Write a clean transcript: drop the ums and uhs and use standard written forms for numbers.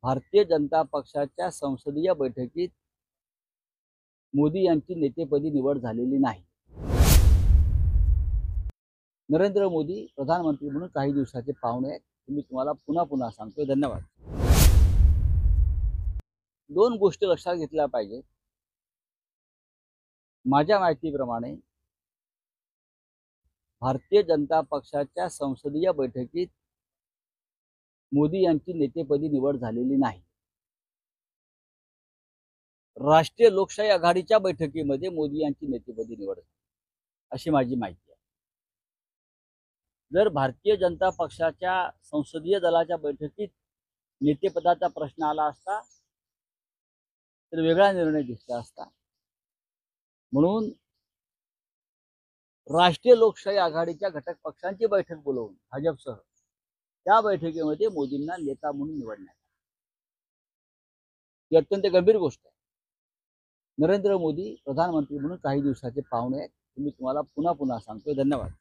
भारतीय जनता पक्षाच्या संसदीय बैठकीत मोदी यांची नेतेपदी निवड झालेली नाही. नरेंद्र मोदी प्रधानमंत्री म्हणून काही दिवसाचे पाहुणे आहेत. मी तुम्हाला पुन्हा पुन्हा सांगतोय. धन्यवाद. दोन गोष्टी लक्षात घेतल्या पाहिजेत. माझ्या माहितीप्रमाणे भारतीय जनता पक्षाच्या संसदीय बैठकीत मोदी यांची नेतेपदी निवड झालेली नाही. राष्ट्रीय लोकशाही आघाडीच्या बैठकीमध्ये मोदी यांची नेतेपदी निवड झाली अशी माझी माहिती आहे. जर भारतीय जनता पक्षाच्या संसदीय दलाच्या बैठकीत नेतेपदाचा प्रश्न आला असता तर वेगळा निर्णय दिसला असता. म्हणून राष्ट्रीय लोकशाही आघाडीच्या घटक पक्षांची बैठक बोलवून भाजपसह त्या बैठकीमध्ये मोदींना नेता म्हणून निवडण्यात आले. ही अत्यंत गंभीर गोष्ट आहे. नरेंद्र मोदी प्रधानमंत्री म्हणून काही दिवसाचे पाहुणे आहेत. मी तुम्हाला पुन्हा पुन्हा सांगतोय. धन्यवाद.